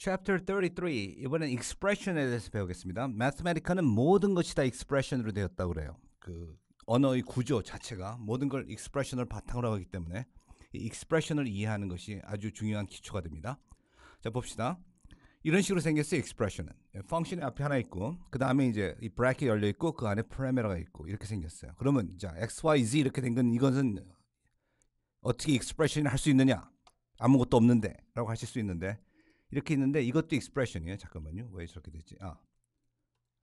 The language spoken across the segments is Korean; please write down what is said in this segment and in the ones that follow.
Chapter 33. 이번엔 expression에 대해서 배우겠습니다. Mathematic는 모든 것이 다 expression으로 되었다고 그래요. 그 언어의 구조 자체가 모든 걸 expression을 바탕으로 하기 때문에 이 expression을 이해하는 것이 아주 중요한 기초가 됩니다. 자, 봅시다. 이런 식으로 생겼어요. expression은. 펑션이 앞에 하나 있고 그 다음에 이제 이 브래킷 열려 있고 그 안에 parameter가 있고 이렇게 생겼어요. 그러면 자, x, y, z 이렇게 된 건 이것은 어떻게 expression을 할 수 있느냐? 아무것도 없는데 라고 하실 수 있는데 이렇게 있는데 이것도 expression이에요. 잠깐만요. 왜 저렇게 됐지?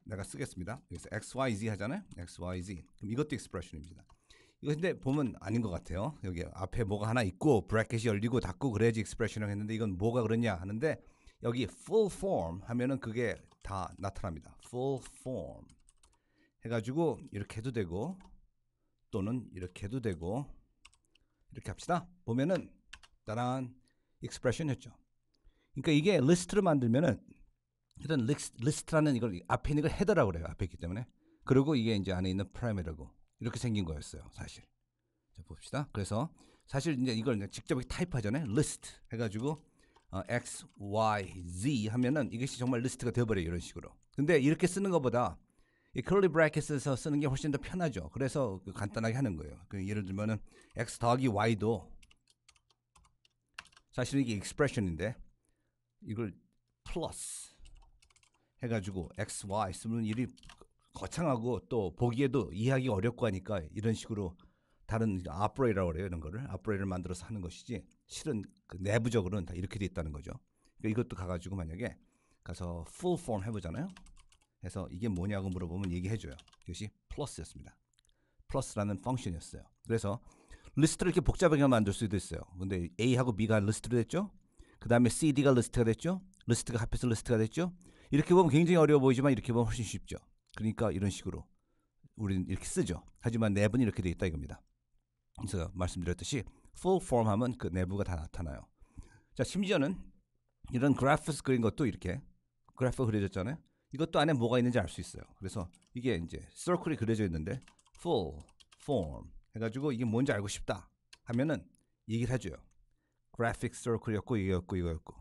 내가 쓰겠습니다. 여기서 x, y, z 하잖아요. x, y, z. 그럼 이것도 expression입니다. 이거 근데 보면 아닌 것 같아요. 여기 앞에 뭐가 하나 있고 브래킷이 열리고 닫고 그래야지 expression이라고 했는데 이건 뭐가 그러냐 하는데 여기 full form 하면은 그게 다 나타납니다. full form 해가지고 이렇게 해도 되고 또는 이렇게 해도 되고 이렇게 합시다. 보면은 따란 expression이었죠. 그러니까 이게 리스트를 만들면은 일단 리스트라는 이걸 앞에 있는 걸 헤더라고 그래요. 앞에 있기 때문에. 그리고 이게 이제 안에 있는 parameter고 이렇게 생긴 거였어요. 사실. 자, 봅시다. 그래서 사실 이제 이걸 직접 타입하잖아요. list 해가지고 x, y, z 하면은 이것이 정말 리스트가 되어버려요. 이런 식으로. 근데 이렇게 쓰는 것보다 이 curly brackets에서 쓰는 게 훨씬 더 편하죠. 그래서 간단하게 하는 거예요. 예를 들면은 x 더하기 y도 사실 이게 expression인데 이걸 플러스 해가지고 x, y 쓰면 일이 거창하고 또 보기에도 이해하기 어렵고 하니까 이런 식으로 다른 operator라고 그래요. 이런 거를 operator를 만들어서 하는 것이지 실은 그 내부적으로는 다 이렇게 돼 있다는 거죠. 그러니까 이것도 가가지고 만약에 가서 full form 해보잖아요. 해서 이게 뭐냐고 물어보면 얘기해줘요. 이것이 플러스였습니다. 플러스라는 펑션이었어요. 그래서 리스트를 이렇게 복잡하게 만들 수도 있어요. 근데 A하고 B가 리스트로 됐죠. 그 다음에 C, D가 리스트가 됐죠. 리스트가 합해서 리스트가 됐죠. 이렇게 보면 굉장히 어려워 보이지만 이렇게 보면 훨씬 쉽죠. 그러니까 이런 식으로 우리는 이렇게 쓰죠. 하지만 내부는 이렇게 돼 있다 이겁니다. 그래서 말씀드렸듯이 full form 하면 그 내부가 다 나타나요. 자, 심지어는 이런 그래프스 그린 것도 이렇게 그래프가 그려졌잖아요. 이것도 안에 뭐가 있는지 알 수 있어요. 그래서 이게 이제 서클이 그려져 있는데 full form 해가지고 이게 뭔지 알고 싶다 하면은 얘기를 해줘요. graphic circle이었고 이거였고.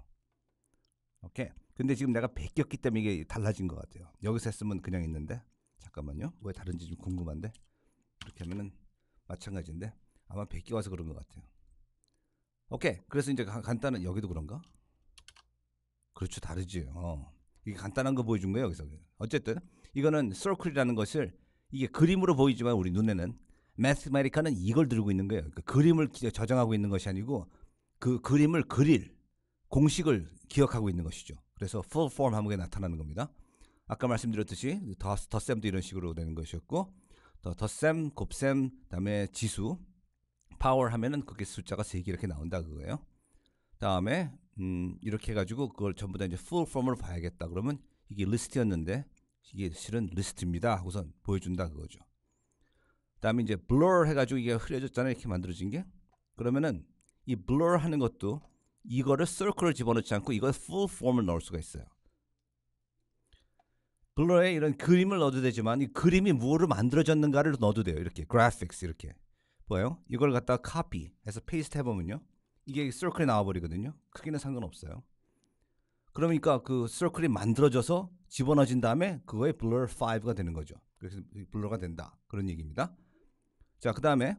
오케이. 근데 지금 내가 베꼈기 때문에 이게 달라진 것 같아요. 여기서 했으면 그냥 있는데 잠깐만요. 왜 다른지 좀 궁금한데 이렇게 하면은 마찬가지인데 아마 베껴와서 그런 것 같아요. 오케이. 그래서 이제 간단한 여기도 그런가? 그렇죠. 다르지. 이게 간단한 거 보여준 거예요. 여기서. 어쨌든 이거는 circle이라는 것을 이게 그림으로 보이지만 우리 눈에는 Mathematic는 이걸 들고 있는 거예요. 그러니까 그림을 저장하고 있는 것이 아니고 그 그림을 그릴 공식을 기억하고 있는 것이죠. 그래서 full form 함에 나타나는 겁니다. 아까 말씀드렸듯이 덧셈도 이런 식으로 되는 것이었고 덧셈, 곱셈, 그다음에 지수, power 하면은 그게 숫자가 3개 이렇게 나온다 그거예요. 다음에 이렇게 해가지고 그걸 전부 다 이제 full form으로 봐야겠다. 그러면 이게 리스트였는데 이게 실은 리스트입니다. 하고선 보여준다 그거죠. 다음에 이제 blur 해가지고 이게 흐려졌잖아요. 이렇게 만들어진 게. 그러면은 이 blur 하는 것도 이거를 circle을 집어넣지 않고 이걸 full form을 넣을 수가 있어요. blur에 이런 그림을 넣어도 되지만 이 그림이 무엇으로 만들어졌는가를 넣어도 돼요. 이렇게 graphics 이렇게 보여요. 이걸 갖다가 copy 해서 paste 해보면요. 이게 circle이 나와버리거든요. 크기는 상관없어요. 그러니까 그 circle이 만들어져서 집어넣어진 다음에 그거에 blur 5가 되는 거죠. 그래서 blur가 된다. 그런 얘기입니다. 자, 그 다음에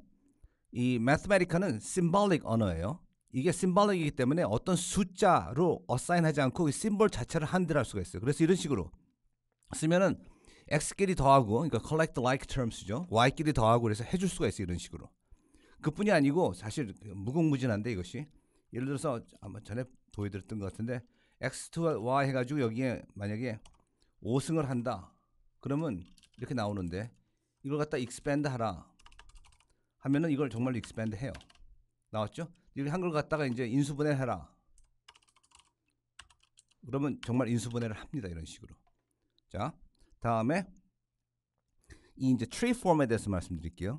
이 Mathematic는 symbolic 언어예요. 이게 symbolic이기 때문에 어떤 숫자로 어사인하지 않고 이 심볼 자체를 한들할 수가 있어요. 그래서 이런 식으로 쓰면은 x끼리 더하고 그러니까 collect like terms죠. y끼리 더하고 그래서 해줄 수가 있어요. 이런 식으로. 그뿐이 아니고 사실 무궁무진한데 이것이 예를 들어서 아마 전에 보여드렸던 것 같은데 x to y 해가지고 여기에 만약에 5승을 한다. 그러면 이렇게 나오는데 이걸 갖다 expand 하라 하면은 이걸 정말로 expand 해요. 나왔죠? 이걸 한글 갖다가 이제 인수분해를 해라. 그러면 정말 인수분해를 합니다. 이런 식으로. 자, 다음에 이 이제 tree form에 대해서 말씀드릴게요.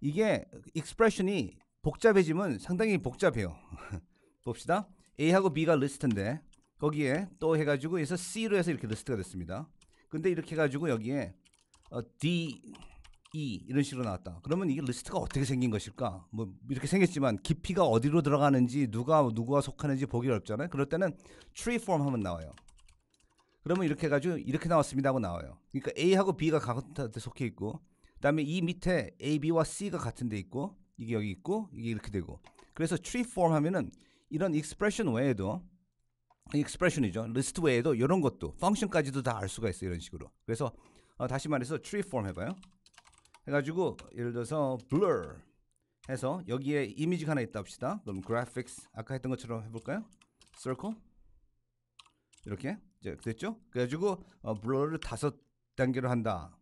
이게 expression이 복잡해지면 상당히 복잡해요. 봅시다. A하고 B가 리스트인데 거기에 또 해가지고 해서 C로 해서 이렇게 리스트가 됐습니다. 근데 이렇게 해가지고 여기에 D, E 이런 식으로 나왔다. 그러면 이게 리스트가 어떻게 생긴 것일까? 뭐 이렇게 생겼지만 깊이가 어디로 들어가는지 누가 속하는지 보기 어렵잖아요. 그럴 때는 tree form 하면 나와요. 그러면 이렇게 해가지고 이렇게 나왔습니다 하고 나와요. 그러니까 A하고 B가 같은 데 속해 있고, 그다음에 이 밑에 A, B와 C가 같은 데 있고, 이게 여기 있고, 이게 이렇게 되고. 그래서 tree form 하면은 이런 expression 외에도, expression이죠. 리스트 외에도 이런 것도 펑션까지도 다 알 수가 있어요. 이런 식으로. 그래서 다시 말해서 tree form 해봐요. 해가지고 예를 들어서 blur 해서 여기에 이미지가 하나 있다 합시다. 그럼 graphics 아까 했던 것처럼 해볼까요? circle 이렇게 이제 됐죠? 그래가지고 blur를 5단계로 한다.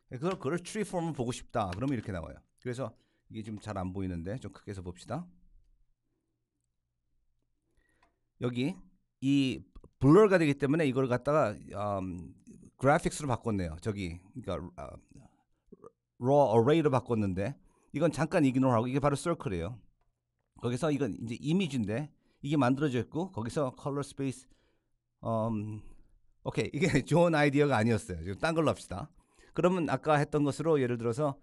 그걸 tree form을 보고 싶다. 그러면 이렇게 나와요. 그래서 이게 좀 잘 안 보이는데 좀 크게 해서 봅시다. 여기 이 blur가 되기 때문에 이걸 갖다가 graphics로 바꿨네요. 저기 그러니까 raw array로 바꿨는데 이건 잠깐 ignore하고 이게 바로 circle이에요. 거기서 이건 이제 이미지인데 이게 만들어져 있고 거기서 color space 오케이 이게 좋은 아이디어가 아니었어요. 지금 딴 걸로 합시다. 그러면 아까 했던 것으로 예를 들어서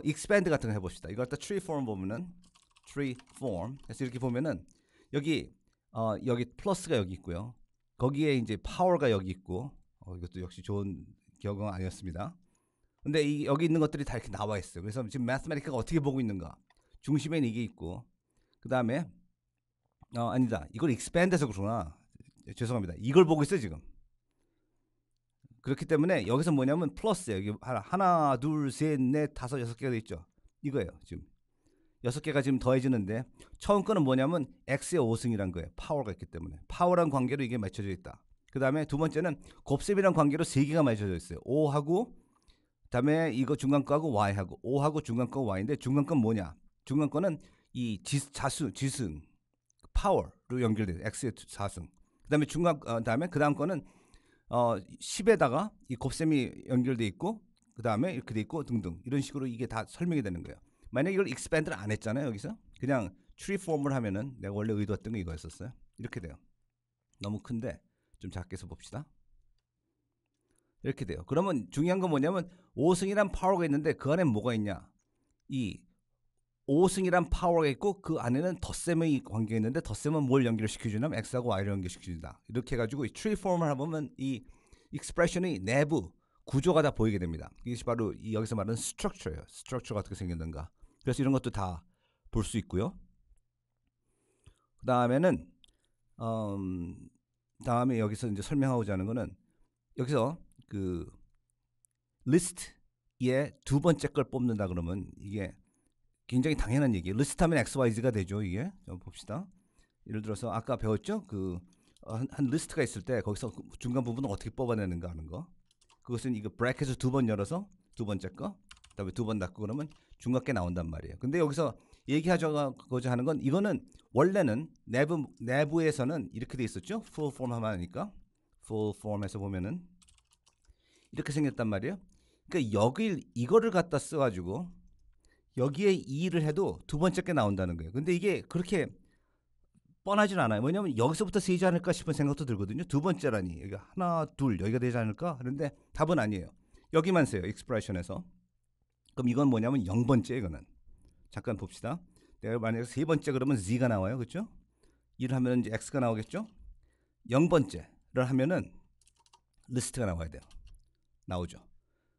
expand 같은 거 해봅시다. 이걸 갖다 tree form 보면은 tree form 그래서 이렇게 보면은 여기 플러스가 여기 있고요. 거기에 이제 파워가 여기 있고 이것도 역시 좋은 경험 아니었습니다. 근데 여기 있는 것들이 다 이렇게 나와 있어요. 그래서 지금 매스메티카가 어떻게 보고 있는가? 중심에는 이게 있고 그 다음에 아니다. 이걸 expand해서 그러나 죄송합니다. 이걸 보고 있어요 지금. 그렇기 때문에 여기서 뭐냐면 플러스 여기 하나, 둘, 셋, 넷, 다섯, 6개가 돼 있죠. 이거예요 지금. 6개가 지금 더해지는데 처음 거는 뭐냐면 x의 5승이란 거예요. 파워가 있기 때문에 파워란 관계로 이게 맞춰져 있다. 그 다음에 두 번째는 곱셈이란 관계로 3개가 맞춰져 있어요. 5하고 그다음에 이거 중간 거하고 y하고 5하고 중간 거 y인데 중간 건 뭐냐? 중간 거는 이 지승 파워로 연결돼요. x의 4승. 그다음에 그다음에 그다음 거는 10에다가 이 곱셈이 연결돼 있고 그다음에 이렇게 돼 있고 등등 이런 식으로 이게 다 설명이 되는 거예요. 만약에 이걸 expand를 안 했잖아요. 여기서 그냥 tree form을 하면은 내가 원래 의도했던 게 이거였었어요. 이렇게 돼요. 너무 큰데 좀 작게 해서 봅시다. 이렇게 돼요. 그러면 중요한 건 뭐냐면 5승이란 파워가 있는데 그 안에 뭐가 있냐? 이 5승이란 파워가 있고 그 안에는 덧셈의 관계가 있는데 덧셈은 뭘 연결시켜주냐면 x하고 y를 연결시켜준다. 이렇게 해가지고 이 tree form을 해보면 이 expression의 내부 구조가 다 보이게 됩니다. 이것이 바로 여기서 말하는 structure예요. structure가 어떻게 생겼는가. 그래서 이런 것도 다 볼 수 있고요. 그 다음에는 다음에 여기서 이제 설명하고자 하는 거는 여기서 그 리스트의 두 번째 걸 뽑는다 그러면 이게 굉장히 당연한 얘기예요. 리스트 하면 XYZ가 되죠. 이게 좀 봅시다. 예를 들어서 아까 배웠죠? 한 리스트가 있을 때 거기서 중간 부분을 어떻게 뽑아내는가 하는 거. 그것은 이거 브래켓을 2번 열어서 두 번째 거, 그다음에 2번 닫고 그러면 중간 게 나온단 말이에요. 근데 여기서 얘기하고자 하는 건 이거는 원래는 내부에서는 이렇게 돼 있었죠. full form 하니까 full form에서 보면은 이렇게 생겼단 말이에요. 그러니까 이거를 갖다 써가지고 여기에 2를 해도 두 번째 게 나온다는 거예요. 근데 이게 그렇게 뻔하진 않아요. 왜냐면 여기서부터 세지 않을까 싶은 생각도 들거든요. 두 번째라니 여기 하나, 둘 여기가 되지 않을까 하는데 답은 아니에요. 여기만 써요. 익스프레션에서. 그럼 이건 뭐냐면 0번째 이거는. 잠깐 봅시다. 내가 만약에 세 번째 그러면 z가 나와요. 그렇죠? 1 하면 이제 x가 나오겠죠? 0번째를 하면은 리스트가 나와야 돼요. 나오죠.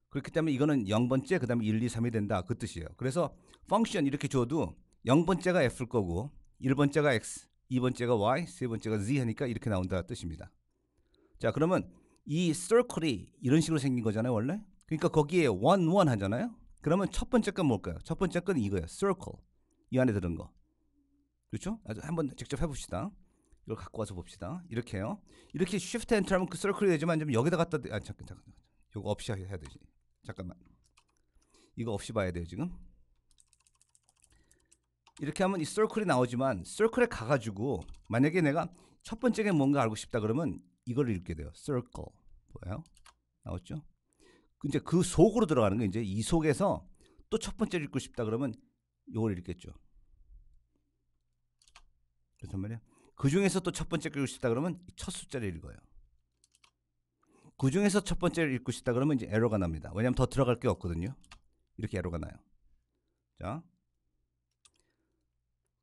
그렇기 때문에 이거는 0번째 그다음에 1, 2, 3이 된다. 그 뜻이에요. 그래서 펑션 이렇게 줘도 0번째가 f일 거고 1번째가 x, 2번째가 y, 세 번째가 z 하니까 이렇게 나온다 뜻입니다. 자, 그러면 이 circle이 이런 식으로 생긴 거잖아요, 원래. 그러니까 거기에 1, 1 하잖아요. 그러면 첫 번째 건 뭘까요? 첫 번째 건 이거예요. circle. 이 안에 들은 거. 그렇죠? 한번 직접 해봅시다. 이걸 갖고 와서 봅시다. 이렇게 해요. 이렇게 shift enter 하면 그 circle이 되지만 좀 여기다 갖다 잠깐. 이거 없이 해야 되지. 잠깐만. 이거 없이 봐야 돼요, 지금. 이렇게 하면 이 circle이 나오지만 circle에 가가지고 만약에 내가 첫 번째가 뭔가 알고 싶다 그러면 이걸 읽게 돼요. circle. 뭐예요? 나왔죠? 이제 그 속으로 들어가는 거 이제 이 속에서 또 첫 번째를 읽고 싶다 그러면 이걸 읽겠죠. 그렇단 말이에요. 그 중에서 또 첫 번째 읽고 싶다 그러면 첫 숫자를 읽어요. 그 중에서 첫 번째를 읽고 싶다 그러면 이제 에러가 납니다. 왜냐하면 더 들어갈 게 없거든요. 이렇게 에러가 나요. 자,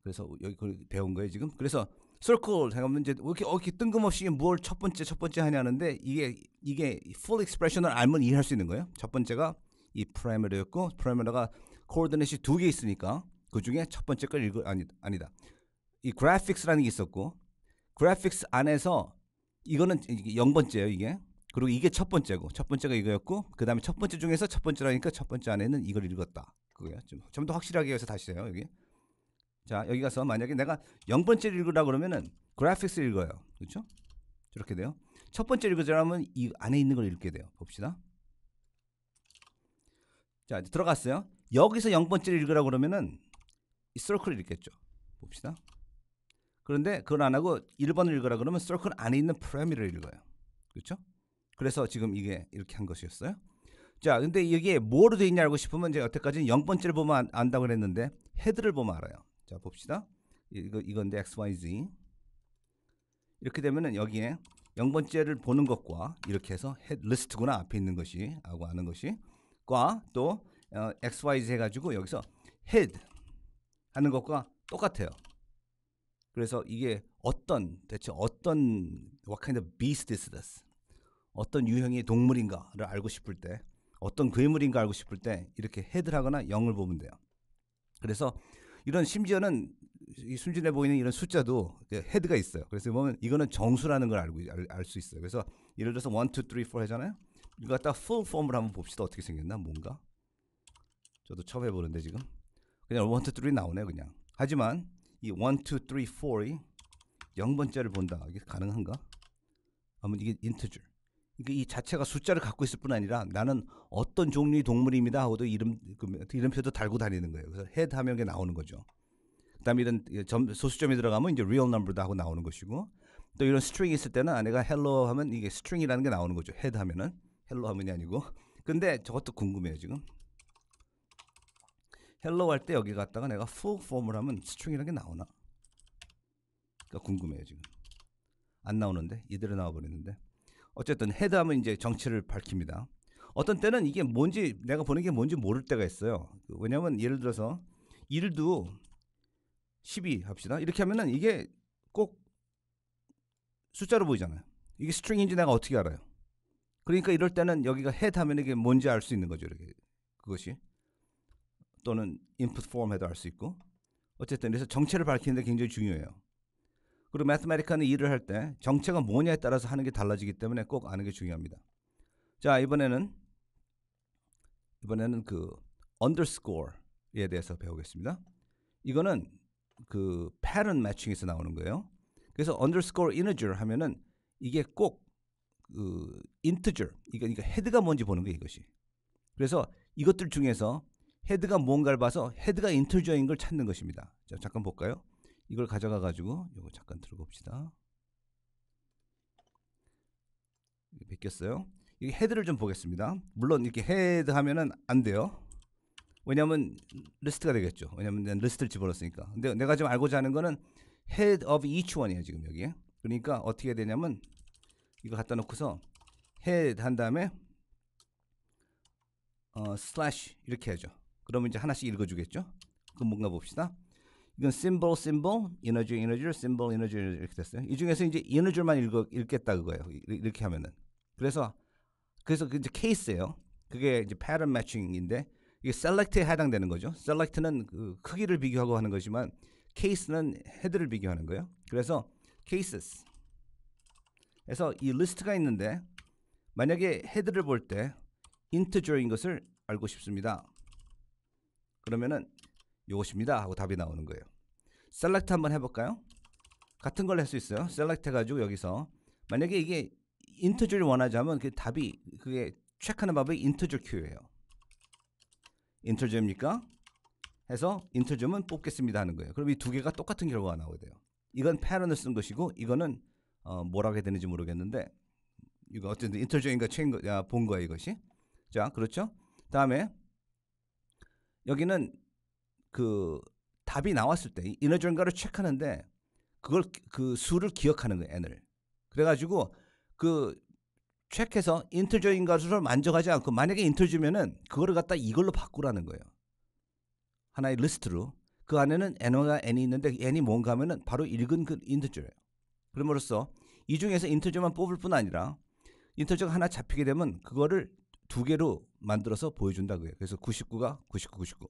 그래서 여기 배운 거예요 지금. 그래서 circle 잠깐만 이제 이렇게 뜬금없이 뭘 첫 번째 하냐는데 이게 full expression을 알면 이해할 수 있는 거예요. 첫 번째가 이 parameter였고 parameter가 coordinate이 2개 있으니까 그 중에 첫 번째 걸 아니다. 이 graphics라는 게 있었고 graphics 안에서 이거는 0번째예요 이게. 그리고 이게 첫 번째고 첫 번째가 이거였고 그 다음에 첫 번째 중에서 첫 번째라니까 첫 번째 안에는 이걸 읽었다. 그거야. 좀 더 확실하게 해서 다시 해요 여기. 자 여기 가서 만약에 내가 0번째를 읽으라 그러면은 graphics 읽어요. 그렇죠? 저렇게 돼요. 첫 번째 읽으자면 이 안에 있는 걸 읽게 돼요. 봅시다. 자 들어갔어요. 여기서 0번째를 읽으라 그러면은 이 circle을 읽겠죠. 봅시다. 그런데 그걸 안 하고 1번을 읽으라 그러면 circle 안에 있는 parameter를 읽어요. 그렇죠? 그래서 지금 이게 이렇게 한 것이었어요. 자, 근데 이게 뭐로 돼 있냐 알고 싶으면 제가 여태까지는 0번째를 보면 안다고 그랬는데 헤드를 보면 알아요. 자, 봅시다. 이건데 XYZ. 이렇게 되면은 여기에 0번째를 보는 것과 이렇게 해서 헤드 리스트구나 앞에 있는 것이 하고 아는 것이 과 또 XYZ 해 가지고 여기서 헤드 하는 것과 똑같아요. 그래서 이게 대체 어떤 what kind of beast is this? 어떤 유형의 동물인가를 알고 싶을 때 어떤 괴물인가 알고 싶을 때 이렇게 헤드를 하거나 0을 보면 돼요. 그래서 이런 심지어는 이 순진해 보이는 이런 숫자도 헤드가 있어요. 그래서 보면 이거는 정수라는 걸 알 수 있어요. 그래서 예를 들어서 1, 2, 3, 4 하잖아요. 이거 갖다 full form을 한번 봅시다. 어떻게 생겼나 뭔가. 저도 처음 해보는데 지금 그냥 1, 2, 3 나오네요 그냥. 하지만 이 1, 2, 3, 4이 0번째를 본다. 이게 가능한가? 아무튼 이게 인트줄. 이 자체가 숫자를 갖고 있을 뿐 아니라 나는 어떤 종류의 동물입니다 하고도 이름표도 달고 다니는 거예요. 그래서 헤드 하면 이게 나오는 거죠. 그다음에 이런 소수점이 들어가면 이제 real number도 하고 나오는 것이고 또 이런 string 있을 때는 내가 hello 하면 이게 string이라는 게 나오는 거죠. 헤드 하면은 hello 하면이 아니고. 근데 저것도 궁금해요 지금. hello 할 때 여기 갔다가 내가 full form을 하면 string이라는 게 나오나? 그러니까 궁금해요 지금. 안 나오는데 이대로 나와 버리는데. 어쨌든 헤드하면 이제 정체를 밝힙니다. 어떤 때는 이게 뭔지 내가 보는 게 뭔지 모를 때가 있어요. 왜냐하면 예를 들어서 1도 12 합시다. 이렇게 하면은 이게 꼭 숫자로 보이잖아요. 이게 스트링인지 내가 어떻게 알아요? 그러니까 이럴 때는 여기가 헤드 하면 이게 뭔지 알 수 있는 거죠. 이렇게 그것이 또는 input form 해도 알 수 있고 어쨌든 그래서 정체를 밝히는 데 굉장히 중요해요. 그리고 매스매티카는 일을 할 때 정체가 뭐냐에 따라서 하는 게 달라지기 때문에 꼭 아는 게 중요합니다. 자 이번에는 그 underscore에 대해서 배우겠습니다. 이거는 그 pattern matching에서 나오는 거예요. 그래서 underscore integer 하면은 이게 꼭 그 integer 그러니까 헤드가 뭔지 보는 거예요 이것이. 그래서 이것들 중에서 헤드가 뭔가를 봐서 헤드가 integer인 걸 찾는 것입니다. 자 잠깐 볼까요? 이걸 가져가 가지고 이거 잠깐 들어봅시다. 베꼈어요. 이 헤드를 좀 보겠습니다. 물론 이렇게 헤드 하면은 안 돼요. 왜냐하면 리스트가 되겠죠. 왜냐하면 내가 리스트를 집어넣었으니까. 근데 내가 지금 알고자 하는 거는 head of each one이에요 지금 여기에. 그러니까 어떻게 되냐면 이거 갖다 놓고서 head 한 다음에 slash 이렇게 하죠. 그러면 이제 하나씩 읽어주겠죠. 그럼 뭔가 봅시다. 이건 symbol, integer, symbol, integer 이렇게 됐어요. 이 중에서 이제 integer만 읽겠다 그거예요. 이렇게 하면은. 그래서 이제 케이스예요. 그게 이제 pattern matching인데 이게 select에 해당되는 거죠. select는 그 크기를 비교하고 하는 것이지만 case는 헤드를 비교하는 거예요. 그래서 cases. 그래서 이 리스트가 있는데 만약에 헤드를 볼 때 integer인 것을 알고 싶습니다. 그러면은 이것입니다 하고 답이 나오는 거예요. select 한번 해볼까요? 같은 걸 할 수 있어요. select 해가지고 여기서 만약에 이게 integer를 원하자면 그 답이 그게 체크하는 방법이 integer queue예요. integer입니까? 해서 integer면 뽑겠습니다 하는 거예요. 그럼 이 두 개가 똑같은 결과가 나오게 돼요. 이건 pattern을 쓴 것이고 이거는 뭐라고 해야 되는지 모르겠는데 이거 어쨌든 integer인가 본 거야 이것이. 자 그렇죠? 다음에 여기는 그 답이 나왔을 때 integer인가를 체크하는데 그걸 그 수를 기억하는 거예요 n을. 그래가지고 그 체크해서 인터저인 것으로 만족하지 않고 만약에 인터주면은 그거를 갖다 이걸로 바꾸라는 거예요. 하나의 리스트로 그 안에는 n과 n이 있는데 n이 뭔가 하면은 바로 읽은 그 인터저예요. 그럼으로써 이 중에서 인터저만 뽑을 뿐 아니라 인터저가 하나 잡히게 되면 그거를 두 개로 만들어서 보여준다고요. 그래서 99가 99, 99,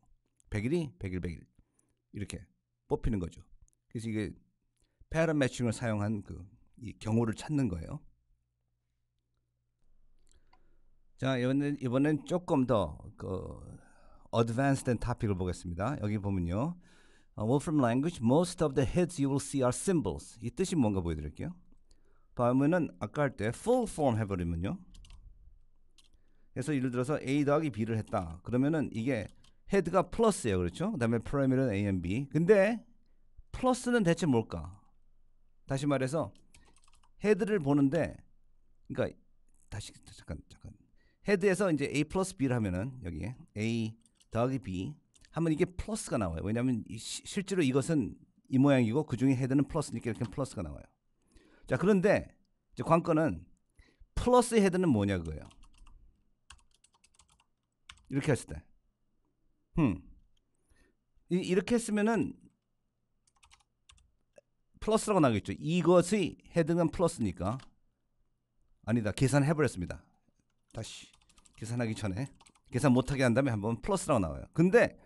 100일이 100일, 100일 이렇게 뽑히는 거죠. 그래서 이게 패런 매칭을 사용한 이 경우를 찾는 거예요. 자, 이번엔 조금 더 advanced topic을 보겠습니다. 여기 보면요. Wolfram language, most of the heads you will see are symbols. 이 뜻이 뭔가 보여드릴게요. 보면은 아까 할 때 full form 해버리면요. 그래서 예를 들어서 A 더하기 B를 했다. 그러면은 이게 헤드가 플러스예요. 그렇죠? 그 다음에 프라이머리는 A and B. 근데 플러스는 대체 뭘까? 다시 말해서 헤드를 보는데 그러니까 다시 잠깐 헤드에서 이제 A 플러스 B를 하면은 여기 A 더하기 B 하면 이게 플러스가 나와요. 왜냐하면 실제로 이것은 이 모양이고 그 중에 헤드는 플러스니까 이렇게 플러스가 나와요. 자, 그런데 이제 관건은 플러스 헤드는 뭐냐 그거예요. 이렇게 했을 때 이렇게 했으면은 플러스라고 나오겠죠. 이것의 헤드는 플러스니까. 아니다. 계산해버렸습니다. 다시 계산하기 전에 계산 못하게 한 다음에 한번 플러스라고 나와요. 근데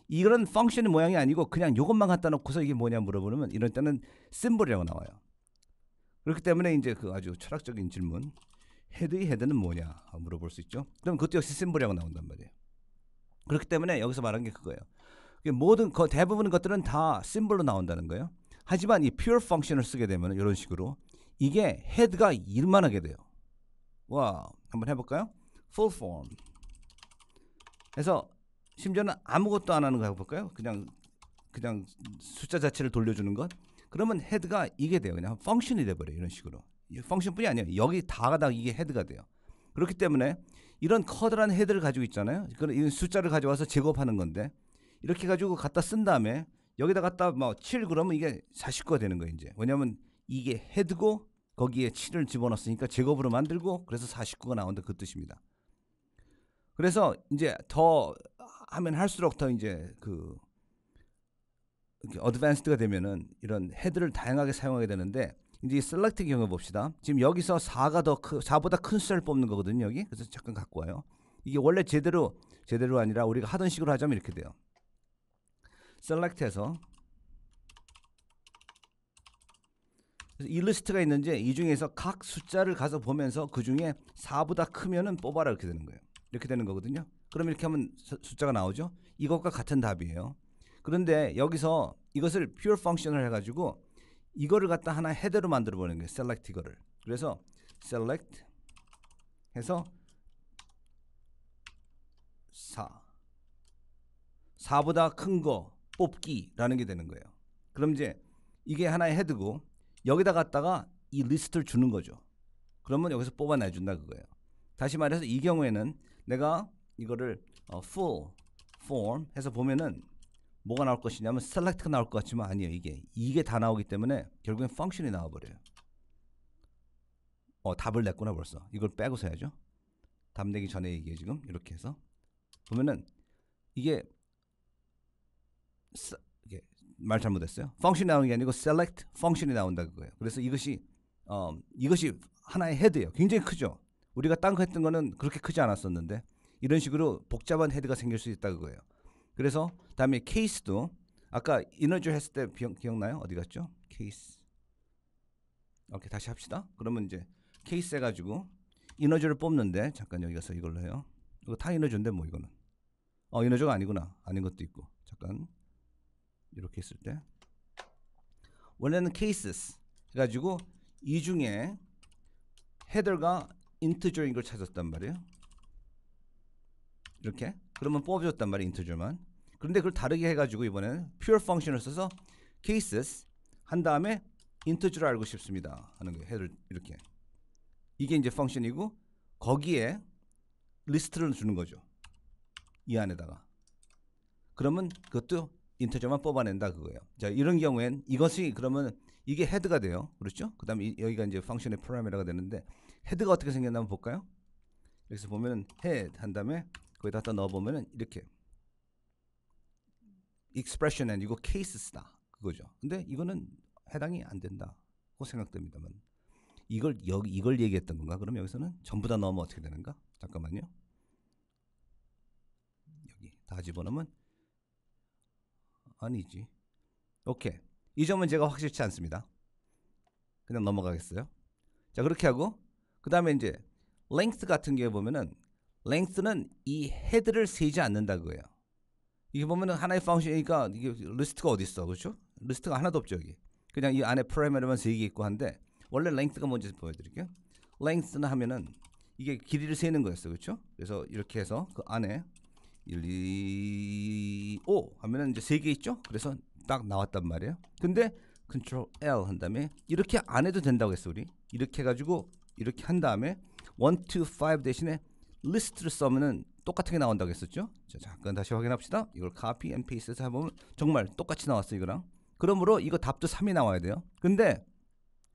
이런 펑션의 모양이 아니고 그냥 이것만 갖다 놓고서 이게 뭐냐 물어보면 이럴 때는 심볼이라고 나와요. 그렇기 때문에 이제 그 아주 철학적인 질문, 헤드의 헤드는 뭐냐 물어볼 수 있죠. 그럼 그것도 역시 심볼이라고 나온단 말이에요. 그렇기 때문에 여기서 말한 게 그거예요. 모든 대부분의 것들은 다 심볼로 나온다는 거예요. 하지만 이 pure function을 쓰게 되면 이런 식으로 이게 헤드가 일만 하게 돼요. 와, 한번 해볼까요? full form 해서 심지어는 아무것도 안 하는 거 해볼까요? 그냥 숫자 자체를 돌려주는 것. 그러면 헤드가 이게 돼요. 그냥 펑션이 돼버려요. 이런 식으로. 펑션뿐이 아니에요. 여기 다 이게 헤드가 돼요. 그렇기 때문에 이런 커다란 헤드를 가지고 있잖아요. 이 숫자를 가져와서 제곱하는 건데 이렇게 가지고 갖다 쓴 다음에 여기다 갖다 7 그러면 이게 49가 되는 거예요. 이제 왜냐하면 이게 헤드고 거기에 7을 집어넣었으니까 제곱으로 만들고 그래서 49가 나온다 그 뜻입니다. 그래서 이제 더 하면 할수록 더 이제 어드밴스드가 되면은 이런 헤드를 다양하게 사용하게 되는데 이제 셀렉트 경우 봅시다. 지금 여기서 4보다 큰 숫자를 뽑는 거거든요. 여기. 그래서 잠깐 갖고 와요. 이게 원래 제대로 아니라 우리가 하던 식으로 하자면 이렇게 돼요. 셀렉트해서 이 리스트가 있는지 이 중에서 각 숫자를 가서 보면서 그 중에 4보다 크면은 뽑아라 이렇게 되는 거예요. 이렇게 되는 거거든요. 그럼 이렇게 하면 숫자가 나오죠. 이것과 같은 답이에요. 그런데 여기서 이것을 pure function을 해가지고 이거를 갖다 하나 헤드로 만들어 보는 거예요. select 이거를. 그래서 select 해서 4보다 큰 거 뽑기라는 게 되는 거예요. 그럼 이제 이게 하나의 헤드고 여기다 갖다가 이 리스트를 주는 거죠. 그러면 여기서 뽑아내준다 그거예요. 다시 말해서 이 경우에는 내가 이거를 full form 해서 보면은 뭐가 나올 것이냐면 select가 나올 것 같지만 아니에요. 이게 다 나오기 때문에 결국엔 function이 나와버려요. 답을 냈구나 벌써. 이걸 빼고서 해야죠. 답 내기 전에 얘기해 지금 이렇게 해서 보면은 이게 말 잘못했어요. function이 나오는 게 아니고 select function이 나온다 그거예요. 그래서 이것이 하나의 헤드예요. 굉장히 크죠. 우리가 딴 거 했던 거는 그렇게 크지 않았었는데 이런 식으로 복잡한 헤드가 생길 수 있다 그거예요. 그래서 다음에 케이스도 아까 이너즈 했을 때 기억나요? 어디 갔죠? 케이스. 오케이, 다시 합시다. 그러면 이제 케이스 해가지고 이너즈를 뽑는데 잠깐 여기 가서 이걸로 해요. 이거 다 이너즈인데 뭐 이거는 이너즈가 아니구나. 아닌 것도 있고 잠깐 이렇게 했을 때 원래는 cases 해가지고 이 중에 헤더가 인트저인 걸 찾았단 말이에요. 이렇게 그러면 뽑아줬단 말이에요. 인트저만. 그런데 그걸 다르게 해가지고 이번에는 pure function을 써서 cases 한 다음에 인트저를 알고 싶습니다 하는 거예요. 헤더를 이렇게. 이게 이제 펑션이고 거기에 리스트를 주는 거죠. 이 안에다가. 그러면 그것도 인트저만 뽑아낸다 그거예요. 자, 이런 경우엔 이것이 그러면 이게 헤드가 돼요. 그렇죠? 그 다음에 여기가 이제 펑션의 파라미터가 되는데 헤드가 어떻게 생겼나 한번 볼까요? 여기서 보면은 헤드 한 다음에 거기다 갖다 넣어보면은 이렇게 expression 아니고 cases다 그거죠. 근데 이거는 해당이 안 된다고 생각됩니다만 이걸 얘기했던 건가? 그럼 여기서는 전부 다 넣으면 어떻게 되는가? 잠깐만요. 여기 다 집어넣으면 아니지. 오케이. 이 점은 제가 확실치 않습니다. 그냥 넘어가겠어요. 자 그렇게 하고 그 다음에 이제 length 같은 경우에 보면은 length는 이 헤드를 세지 않는다 그거예요. 이게 보면은 하나의 펑션이니까 이게 리스트가 어디 있어, 그렇죠? 리스트가 하나도 없죠 여기. 그냥 이 안에 파라미터만 3개 있고 한데 원래 length가 뭔지 보여드릴게요. length는 하면은 이게 길이를 세는 거였어, 그렇죠? 그래서 이렇게 해서 그 안에 1, 2, 5 하면은 이제 3개 있죠? 그래서 딱 나왔단 말이에요. 근데 Ctrl L 한 다음에 이렇게 안 해도 된다고 했어 우리. 이렇게 해가지고 이렇게 한 다음에 1, 2, 5 대신에 리스트를 써면은 똑같은 게 나온다고 했었죠. 자, 잠깐 다시 확인합시다. 이걸 copy and paste해서 해보면 정말 똑같이 나왔어 이거랑. 그러므로 이거 답도 3이 나와야 돼요. 근데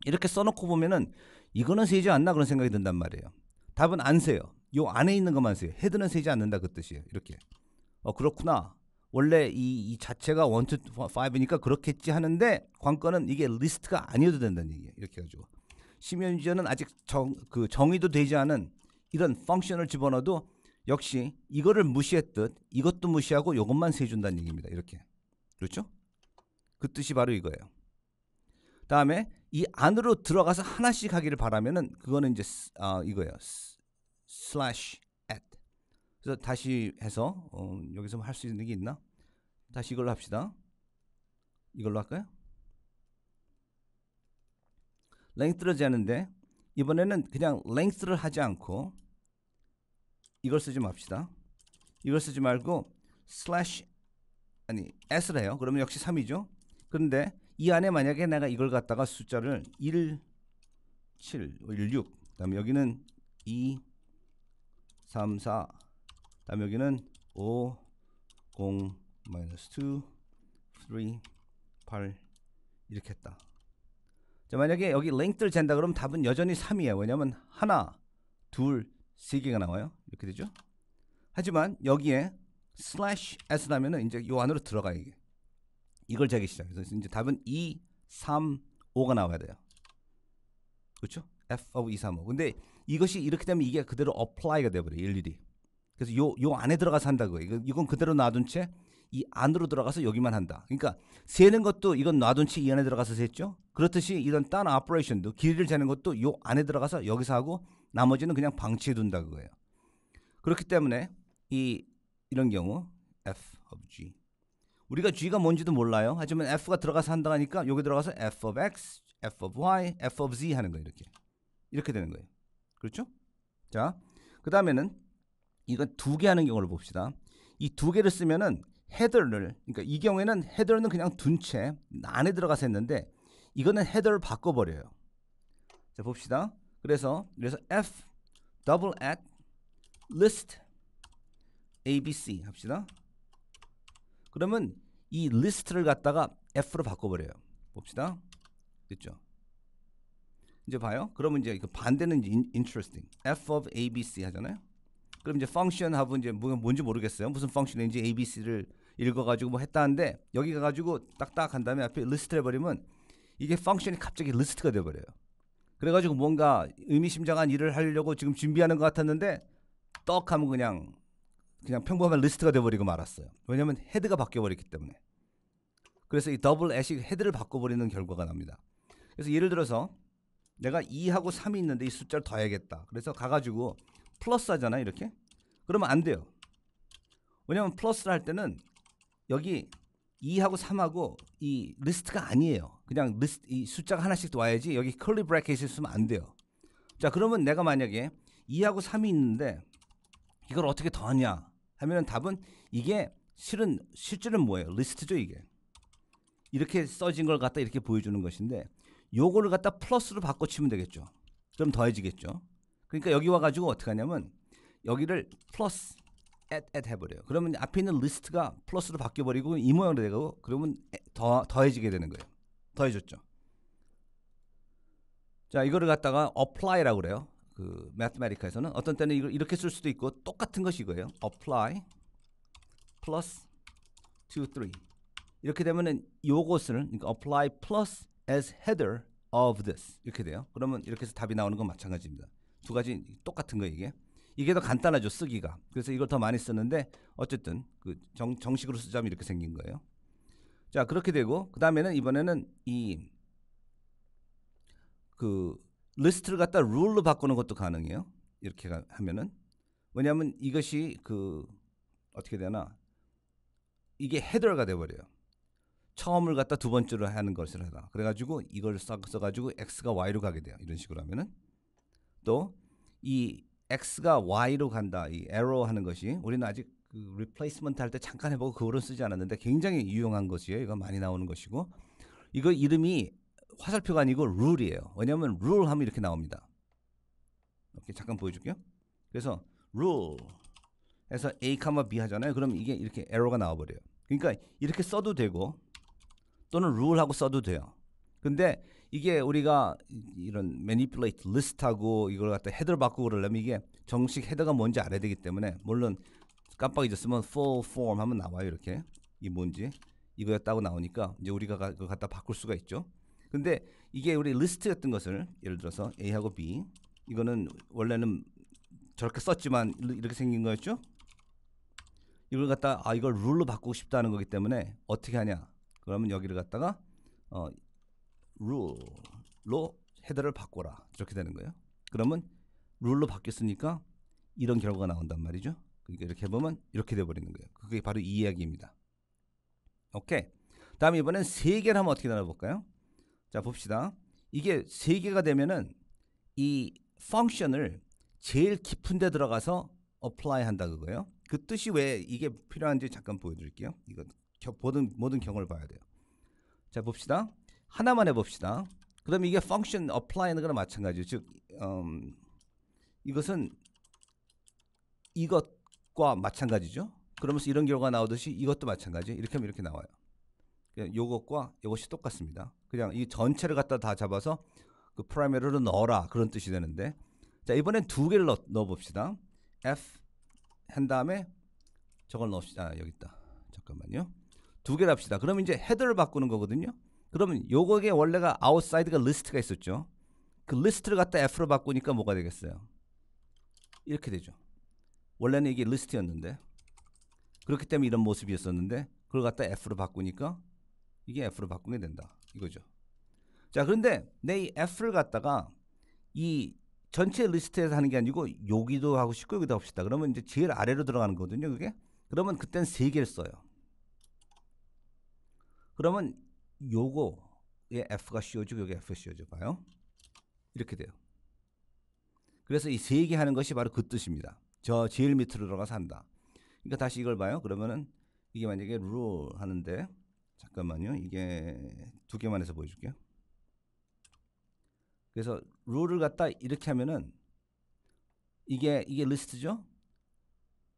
이렇게 써놓고 보면은 이거는 세지 않나 그런 생각이 든단 말이에요. 답은 안 세요. 요 안에 있는 것만 세요. 헤드는 세지 않는다 그 뜻이에요. 이렇게. 그렇구나. 원래 이 자체가 1, 2, 5이니까 그렇겠지 하는데 관건은 이게 리스트가 아니어도 된다는 얘기예요. 이렇게 해가지고 심지어는 아직 정의도 되지 않은 이런 펑션을 집어넣어도 역시 이거를 무시했듯 이것도 무시하고 이것만 세준다는 얘기입니다. 이렇게. 그렇죠? 그 뜻이 바로 이거예요. 다음에 이 안으로 들어가서 하나씩 하기를 바라면은 그거는 이제 이거예요. slash at. 그래서 다시 해서 여기서 할 수 있는 게 있나? 다시 이걸로 합시다. 이걸로 할까요? length를 재는데 이번에는 그냥 length를 하지 않고 이걸 쓰지 맙시다. 이걸 쓰지 말고 slash s를 해요. 그러면 역시 3이죠. 그런데 이 안에 만약에 내가 이걸 갖다가 숫자를 1, 7, 1, 6 그다음에 여기는 2, 3, 4 그다음에 여기는 5, 0, 마이너스 2, 3, 8 이렇게 했다. 자, 만약에 여기 length를 잰다 그러면 답은 여전히 3이에요. 왜냐하면 하나, 둘, 세 개가 나와요. 이렇게 되죠. 하지만 여기에 slash s라면은 이제 요 안으로 들어가요. 이걸 재기 시작해서 이제 답은 2, 3, 5가 나와야 돼요. 그렇죠? F of 2, 3, 5. 근데 이것이 이렇게 되면 이게 그대로 apply가 돼버려요. 일일이. 그래서 요 안에 들어가서 한다고. 이건 그대로 놔둔 채 이 안으로 들어가서 여기만 한다. 그러니까 세는 것도 이건 놔둔 채 이 안에 들어가서 셌죠. 그렇듯이 이런 딴 오퍼레이션도 길이를 재는 것도 요 안에 들어가서 여기서 하고 나머지는 그냥 방치해 둔다 그거예요. 그렇기 때문에 이런 경우 F of G 우리가 G가 뭔지도 몰라요. 하지만 F가 들어가서 한다 하니까 여기 들어가서 F of X, F of Y, F of Z 하는 거예요. 이렇게 되는 거예요. 그렇죠? 자, 그 다음에는 이건 2개 하는 경우를 봅시다. 이 2개를 쓰면은 헤더를, 그러니까 이 경우에는 헤더는 그냥 둔 채 안에 들어가서 했는데 이거는 헤더를 바꿔버려요. 자, 봅시다. 그래서 F double at list ABC 합시다. 그러면 이 리스트를 갖다가 F로 바꿔버려요. 봅시다. 됐죠? 이제 봐요. 그러면 이제 그 반대는 이제 interesting. F of ABC 하잖아요. 그럼 이제 펑션하고 이제 뭔지 모르겠어요. 무슨 펑션인지 ABC를 읽어가지고 뭐 했다는데 여기 가가지고 딱딱 한 다음에 앞에 리스트 해버리면 이게 펑션이 갑자기 리스트가 돼버려요. 그래가지고 뭔가 의미심장한 일을 하려고 지금 준비하는 것 같았는데 떡 하면 그냥 평범한 리스트가 돼버리고 말았어요. 왜냐하면 헤드가 바뀌어버렸기 때문에. 그래서 이 더블 애시 헤드를 바꿔버리는 결과가 납니다. 그래서 예를 들어서 내가 2하고 3이 있는데 이 숫자를 더해야겠다. 그래서 가가지고 플러스 하잖아요. 이렇게. 그러면 안 돼요. 왜냐하면 플러스를 할 때는 여기 2하고 3하고 이 리스트가 아니에요. 그냥 이 숫자가 하나씩 더 와야지 여기 curly bracket이 있으면 안 돼요. 자, 그러면 내가 만약에 2하고 3이 있는데 이걸 어떻게 더하냐 하면 답은 이게 실제는 뭐예요? 리스트죠 이게. 이렇게 써진 걸 갖다 이렇게 보여주는 것인데 요거를 갖다 플러스로 바꿔치면 되겠죠. 그럼 더해지겠죠. 그러니까 여기 와가지고 어떻게 하냐면 여기를 플러스 at 해버려요. 그러면 앞에 있는 리스트가 플러스로 바뀌어버리고 이 모양으로 되고 그러면 더해지게 되는 거예요. 더해졌죠. 자, 이거를 갖다가 apply라고 그래요. 그 매스매티카에서는 어떤 때는 이걸 이렇게 쓸 수도 있고 똑같은 것이 이거예요. apply plus 2, 3 이렇게 되면은 요것을 그러니까 apply plus as header of this 이렇게 돼요. 그러면 이렇게 해서 답이 나오는 건 마찬가지입니다. 두 가지 똑같은 거 이게. 이게 더 간단하죠 쓰기가. 그래서 이걸 더 많이 쓰는데 어쨌든 그 정식으로 쓰자면 이렇게 생긴 거예요. 자 그렇게 되고 그 다음에는 이번에는 이 그 리스트를 갖다 룰로 바꾸는 것도 가능해요. 이렇게 하면은 왜냐하면 이것이 그 어떻게 되나 이게 헤더가 돼버려요. 처음을 갖다 두 번째로 하는 것을 하다. 그래가지고 이걸 써가지고 x가 y로 가게 돼요. 이런 식으로 하면은 또 이 x가 y로 간다. 이 arrow 하는 것이 우리는 아직 그 replacement 할 때 잠깐 해보고 그거를 쓰지 않았는데 굉장히 유용한 것이에요. 이거 많이 나오는 것이고 이거 이름이 화살표가 아니고 룰이에요. 왜냐하면 룰 하면 이렇게 나옵니다. 이렇게 잠깐 보여줄게요. 그래서 룰에서 a, b 하잖아요. 그럼 이게 이렇게 arrow가 나와버려요. 그러니까 이렇게 써도 되고 또는 룰하고 써도 돼요. 근데 이게 우리가 이런 manipulate list하고 이걸 갖다 헤더를 바꾸고 그러려면 이게 정식 헤더가 뭔지 알아야 되기 때문에 물론 깜빡 잊었으면 full form 하면 나와요. 이렇게 이 뭔지 이거였다고 나오니까 이제 우리가 그걸 갖다 바꿀 수가 있죠. 근데 이게 우리 리스트였던 것을 예를 들어서 A하고 B 이거는 원래는 저렇게 썼지만 이렇게 생긴 거였죠. 이걸 갖다 이걸 룰로 바꾸고 싶다는 거기 때문에 어떻게 하냐? 그러면 여기를 갖다가 룰로 헤더를 바꿔라 이렇게 되는 거예요. 그러면 룰로 바뀌었으니까 이런 결과가 나온단 말이죠. 그러니까 이렇게 해보면 이렇게 돼버리는 거예요. 그게 바로 이 이야기입니다. 오케이. 다음 이번엔 세 개를 하면 어떻게 나눠볼까요? 자 봅시다. 이게 세 개가 되면은 이 펑션을 제일 깊은 데 들어가서 apply 한다 그거예요. 그 뜻이 왜 이게 필요한지 잠깐 보여드릴게요. 이거 모든 경우를 봐야 돼요. 자 봅시다. 하나만 해봅시다. 그럼 이게 function apply 하는 거랑 마찬가지죠. 즉 이것은 이것과 마찬가지죠. 그러면서 이런 결과가 나오듯이 이것도 마찬가지. 이렇게 하면 이렇게 나와요. 요것과 요것이 똑같습니다. 그냥 이 전체를 갖다 다 잡아서 그 프라이머리로 넣어라 그런 뜻이 되는데 자 이번엔 두 개를 넣어 봅시다. F 한 다음에 저걸 넣읍시다. 여기 있다. 잠깐만요. 두 개를 합시다. 그럼 이제 헤더를 바꾸는 거거든요. 그러면 요거에 원래가 아웃사이드가 리스트가 있었죠. 그 리스트를 갖다 F로 바꾸니까 뭐가 되겠어요? 이렇게 되죠. 원래는 이게 리스트였는데 그렇기 때문에 이런 모습이었었는데 그걸 갖다 F로 바꾸니까 이게 F로 바꾸게 된다. 이거죠. 자 그런데 내 이 F를 갖다가 이 전체 리스트에서 하는 게 아니고 여기도 하고 싶고 여기도 합시다. 그러면 이제 제일 아래로 들어가는 거거든요. 그게. 그러면 그땐 세 개를 써요. 그러면 요거에 F가 씌워지고 여기 F가 씌워져 봐요. 이렇게 돼요. 그래서 이 세 개 하는 것이 바로 그 뜻입니다. 저 제일 밑으로 들어가서 한다. 그러니까 다시 이걸 봐요. 그러면은 이게 만약에 룰 하는데 잠깐만요. 이게 두 개만 해서 보여줄게요. 그래서 룰을 갖다 이렇게 하면은 이게 리스트죠.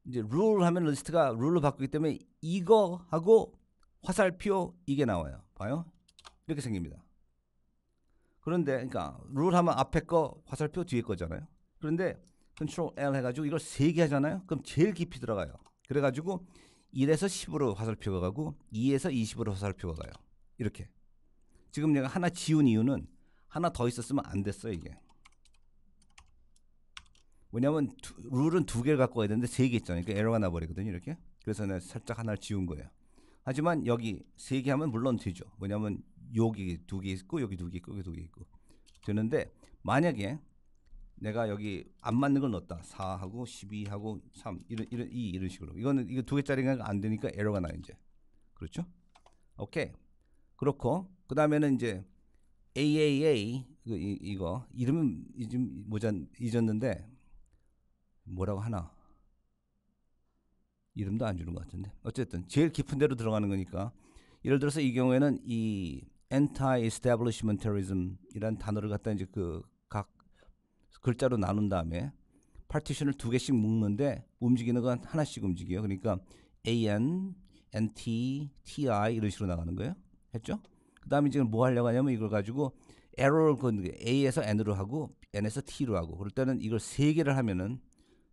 이제 룰 하면 리스트가 룰로 바꾸기 때문에 이거하고 화살표 이게 나와요. 봐요. 이렇게 생깁니다. 그런데 그러니까 룰 하면 앞에 거 화살표 뒤에 거잖아요. 그런데 컨트롤 L 해가지고 이걸 세 개 하잖아요. 그럼 제일 깊이 들어가요. 그래가지고 1에서 10으로 화살표가 가고 2에서 20으로 화살표가 가요. 이렇게. 지금 내가 하나 지운 이유는 하나 더 있었으면 안 됐어요 이게. 왜냐면 룰은 두 개를 갖고 와야 되는데 세 개 있잖아요. 그러니까 에러가 나버리거든요 이렇게. 그래서 내가 살짝 하나를 지운 거예요. 하지만 여기 세 개 하면 물론 되죠. 왜냐면 여기 두 개 있고 여기 두 개 있고 여기 두 개 있고 되는데 만약에 내가 여기 안 맞는 걸 넣었다. 4하고 12하고 3 이런 식으로. 이거는 이거 두 개짜리가 안 되니까 에러가 나요 이제. 그렇죠? 오케이. 그렇고 그 다음에는 이제 AAA 이거 이름은 잊었는데 뭐라고 하나 이름도 안 주는 것 같은데 어쨌든 제일 깊은 데로 들어가는 거니까 예를 들어서 이 경우에는 이 anti-establishmentarian이라는 단어를 갖다 이제 그 각 글자로 나눈 다음에 파티션을 두 개씩 묶는데 움직이는 건 하나씩 움직여요. 그러니까 AN, NT, TI 이런 식으로 나가는 거예요. 했죠? 그 다음에 지금 뭐 하려고 하냐면 이걸 가지고 에러를 A에서 N으로 하고 N에서 T로 하고 그럴 때는 이걸 세 개를 하면은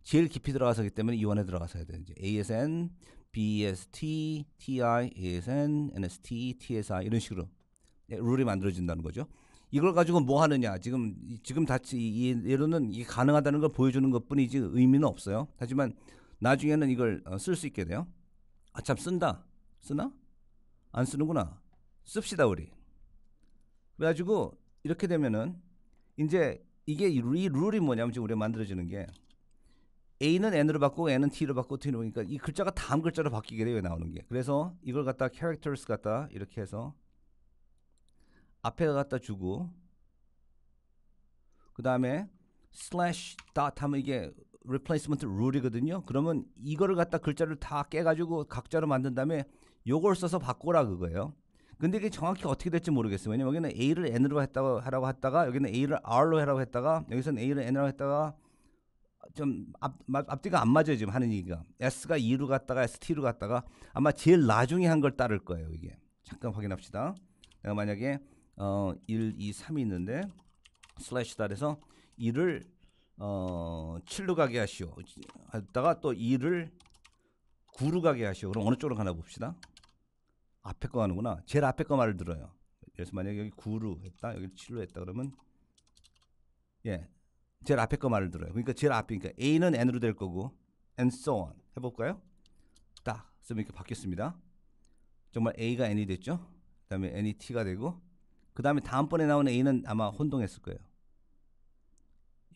제일 깊이 들어가서기 때문에 이 원에 들어가서야 돼. 이제 A에서 N, B에서 T, TI, A에서 N, N에서 T, T에서 I 이런 식으로 룰이 만들어진다는 거죠. 이걸 가지고 뭐 하느냐? 지금 다치 이 예로는 이게 가능하다는 걸 보여주는 것뿐이지 의미는 없어요. 하지만 나중에는 이걸 쓸 수 있게 돼요. 아 참 쓴다. 쓰나? 안 쓰는구나. 씁시다 우리. 그래가지고 이렇게 되면은 이제 이게 이 룰이 뭐냐면 지금 우리가 만들어지는 게 A는 N으로 바꾸고 N은 T로 바꾸고 T로 보니까 이 글자가 다음 글자로 바뀌게 돼요 나오는 게. 그래서 이걸 갖다 characters 갖다 이렇게 해서 앞에 갖다 주고 그 다음에 slash dot 하면 이게 replacement 룰이거든요. 그러면 이거를 갖다 글자를 다 깨가지고 각자로 만든 다음에 요걸 써서 바꾸라 그거예요. 근데 이게 정확히 어떻게 될지 모르겠어요. 왜냐면 여기는 A를 N으로 하라고 했다가 여기는 A를 R로 하라고 했다가 여기서는 A를 N으로 했다가 좀 앞뒤가 안 맞아요 지금 하는 얘기가. S가 2로 갔다가 ST로 갔다가 아마 제일 나중에 한 걸 따를 거예요 이게. 잠깐 확인합시다. 내가 만약에 1, 2, 3이 있는데 슬래시 달에서 2를 7로 가게 하시오 했다가 또 2를 9로 가게 하시오. 그럼 어느 쪽으로 가나 봅시다. 앞에 거 하는구나. 제일 앞에 거 말을 들어요. 그래서 만약에 여기 9로 했다 여기 7로 했다 그러면 예 제일 앞에 거 말을 들어요. 그러니까 제일 앞에 그러니까 A는 N으로 될 거고 and so on 해볼까요? 딱 쓰면 이렇게 바뀌었습니다. 정말 A가 N이 됐죠. 그 다음에 N이 T가 되고 그 다음에 다음번에 나오는 A는 아마 혼동했을 거예요.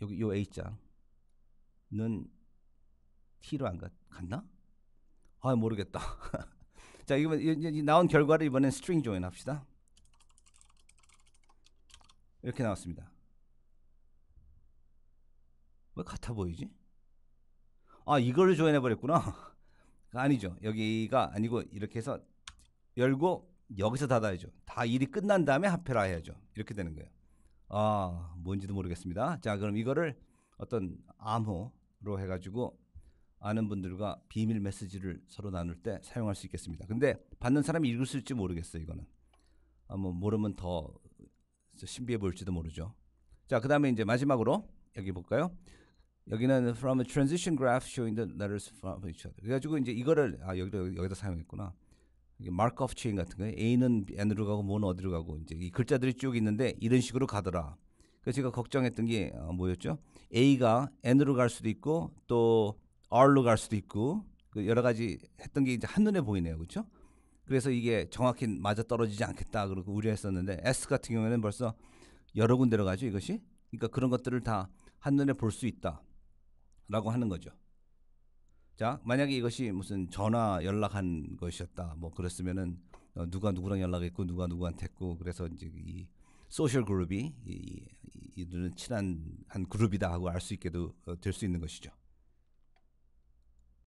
여기 요 A자는 T로 안 갔나? 아 모르겠다. 자 이번 나온 결과를 이번엔 스트링 조인 합시다. 이렇게 나왔습니다. 왜 같아 보이지? 아 이걸 조인해 버렸구나. 아니죠. 여기가 아니고 이렇게 해서 열고 여기서 닫아야죠. 다 일이 끝난 다음에 합해라 해야죠. 이렇게 되는 거예요. 아 뭔지도 모르겠습니다. 자 그럼 이거를 어떤 암호로 해가지고 아는 분들과 비밀 메시지를 서로 나눌 때 사용할 수 있겠습니다. 근데 받는 사람이 읽을 수 있을지 모르겠어요. 이거는 뭐 모르면 더 신비해 보일지도 모르죠. 자 그 다음에 이제 마지막으로 여기 볼까요? 여기는 from a transition graph showing the letters from each other. 그래가지고 이제 이거를 여기다 사용했구나. 이게 마크업 체인 같은 거예요. A는 N으로 가고 뭐는 어디로 가고 이제 이 글자들이 쭉 있는데 이런 식으로 가더라. 그래서 제가 걱정했던 게 뭐였죠? A가 N으로 갈 수도 있고 또 R로 갈 수도 있고 그 여러 가지 했던 게 이제 한눈에 보이네요. 그렇죠? 그래서 이게 정확히 맞아 떨어지지 않겠다 그러고 우려했었는데 S 같은 경우에는 벌써 여러 군데로 가죠. 이것이. 그러니까 그런 것들을 다 한눈에 볼 수 있다라고 하는 거죠. 자, 만약에 이것이 무슨 전화 연락한 것이었다. 뭐 그랬으면은 누가 누구랑 연락했고 누가 누구한테 했고 그래서 이제 이 소셜 그룹이 이들은 친한 한 그룹이다 하고 알 수 있게도 될 수 있는 것이죠.